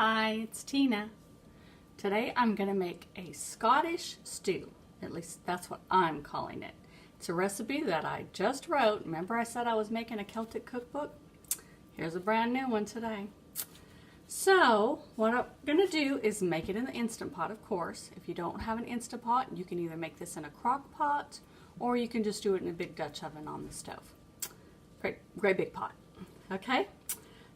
Hi, it's Tina. Today I'm going to make a Scottish stew. At least that's what I'm calling it. It's a recipe that I just wrote. Remember I said I was making a Celtic cookbook? Here's a brand new one today. So what I'm going to do is make it in the Instant Pot, of course. If you don't have an Instant Pot, you can either make this in a crock pot or you can just do it in a big Dutch oven on the stove. Great big pot. Okay?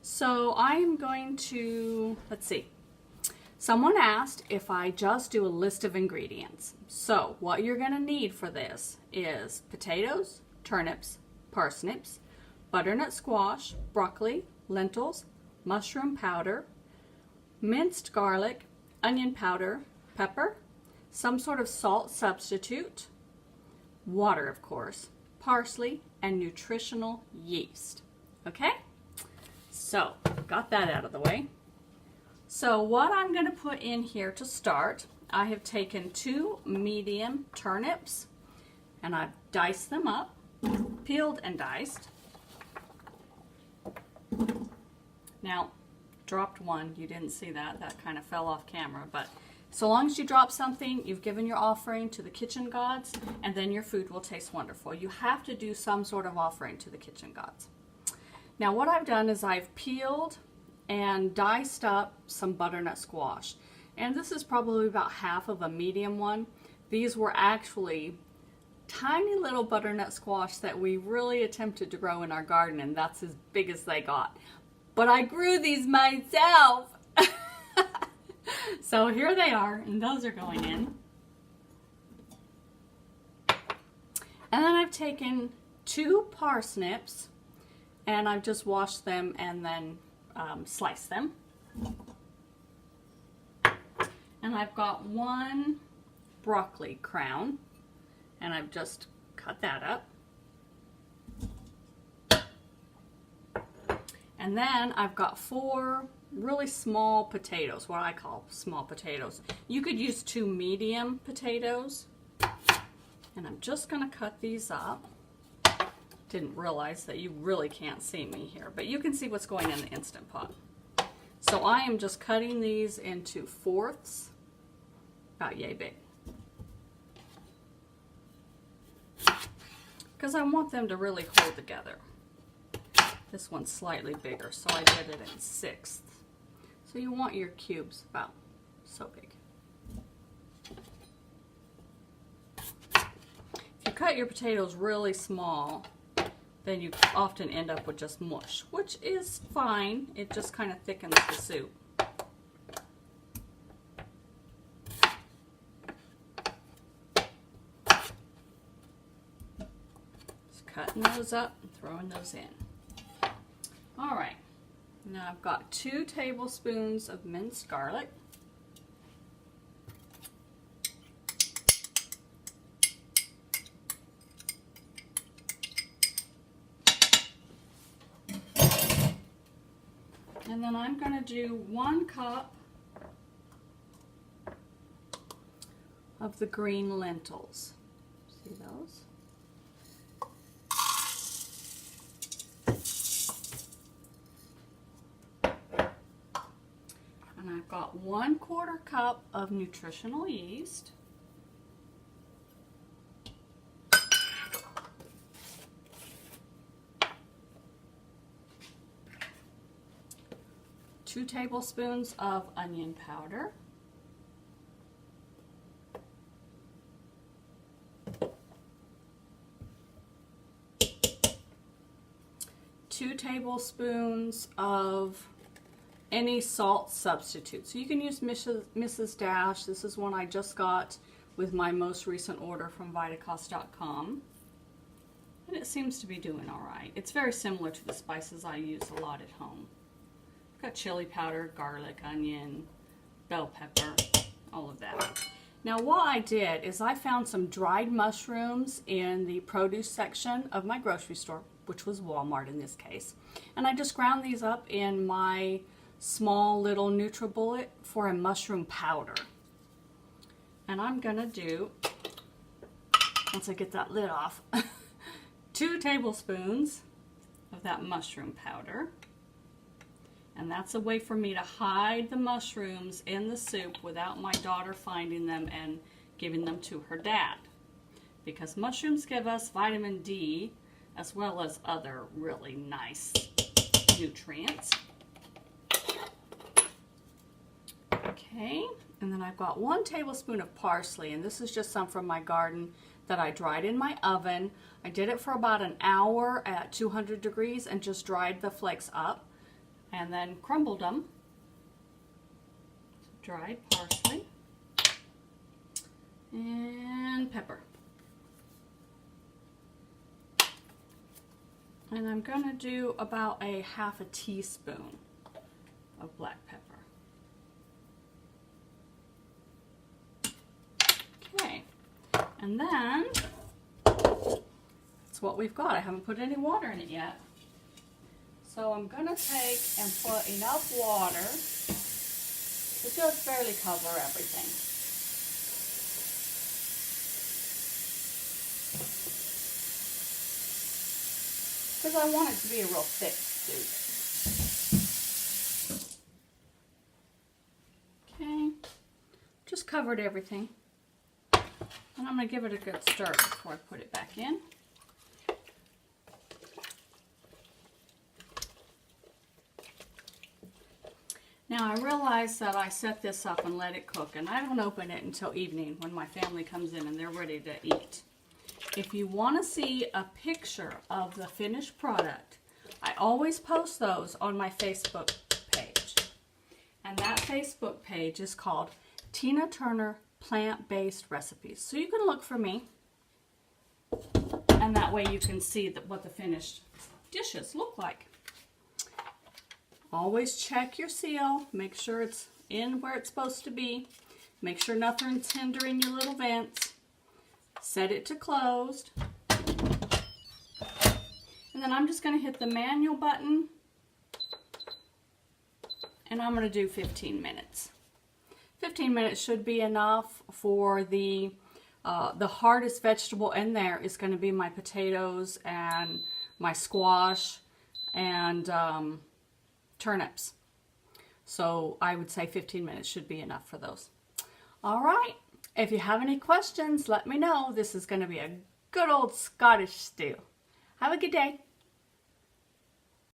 So I'm going to, let's see. Someone asked if I just do a list of ingredients. So what you're going to need for this is potatoes, turnips, parsnips, butternut squash, broccoli, lentils, mushroom powder, minced garlic, onion powder, pepper, some sort of salt substitute, water of course, parsley, and nutritional yeast. Okay? So, got that out of the way. So what I'm going to put in here to start, I have taken 2 medium turnips and I've diced them up, peeled and diced. Now, dropped one, you didn't see that, that kind of fell off camera, but so long as you drop something, you've given your offering to the kitchen gods, and then your food will taste wonderful. You have to do some sort of offering to the kitchen gods. Now what I've done is I've peeled and diced up some butternut squash. And this is probably about half of a medium one. These were actually tiny little butternut squash that we really attempted to grow in our garden, and that's as big as they got. But I grew these myself. So here they are, and those are going in. And then I've taken 2 parsnips and I've just washed them and then sliced them. And I've got 1 broccoli crown and I've just cut that up. And then I've got 4 really small potatoes, what I call small potatoes. You could use 2 medium potatoes. And I'm just going to cut these up. Didn't realize that you really can't see me here, but you can see what's going in the Instant Pot. So I am just cutting these into 4ths, about yay big. Because I want them to really hold together. This one's slightly bigger, so I did it in 6ths. So you want your cubes about so big. If you cut your potatoes really small, then you often end up with just mush, which is fine. It just kind of thickens the soup. Just cutting those up and throwing those in. All right, now I've got 2 tablespoons of minced garlic. And then I'm going to do 1 cup of the green lentils. See those? And I've got 1/4 cup of nutritional yeast. 2 tablespoons of onion powder. 2 tablespoons of any salt substitute. So you can use Mrs. Dash. This is one I just got with my most recent order from Vitacost.com. And it seems to be doing all right. It's very similar to the spices I use a lot at home. I've got chili powder, garlic, onion, bell pepper, all of that. Now what I did is I found some dried mushrooms in the produce section of my grocery store, which was Walmart in this case. And I just ground these up in my small little NutriBullet for a mushroom powder. And I'm gonna do, once I get that lid off, 2 tablespoons of that mushroom powder. And that's a way for me to hide the mushrooms in the soup without my daughter finding them and giving them to her dad. Because mushrooms give us vitamin D as well as other really nice nutrients. Okay, and then I've got 1 tablespoon of parsley, and this is just some from my garden that I dried in my oven. I did it for about an hour at 200 degrees and just dried the flakes up and then crumbled them. Dried parsley and pepper. And I'm going to do about a half a teaspoon of black pepper. Okay, and then that's what we've got. I haven't put any water in it yet. So I'm going to take and put enough water to just barely cover everything. Because I want it to be a real thick soup. Okay, just covered everything. And I'm going to give it a good stir before I put it back in. Now I realize that I set this up and let it cook, and I don't open it until evening when my family comes in and they're ready to eat. If you want to see a picture of the finished product, I always post those on my Facebook page. And that Facebook page is called Tina Turner Plant-Based Recipes. So you can look for me, and that way you can see what the finished dishes look like. Always check your seal, make sure it's in where it's supposed to be, make sure nothing's hindering your little vents, set it to closed, and then I'm just going to hit the manual button, and I'm going to do 15 minutes. 15 minutes should be enough for the hardest vegetable in there is going to be my potatoes and my squash and turnips. So I would say 15 minutes should be enough for those. All right. If you have any questions, let me know. This is going to be a good old Scottish stew. Have a good day.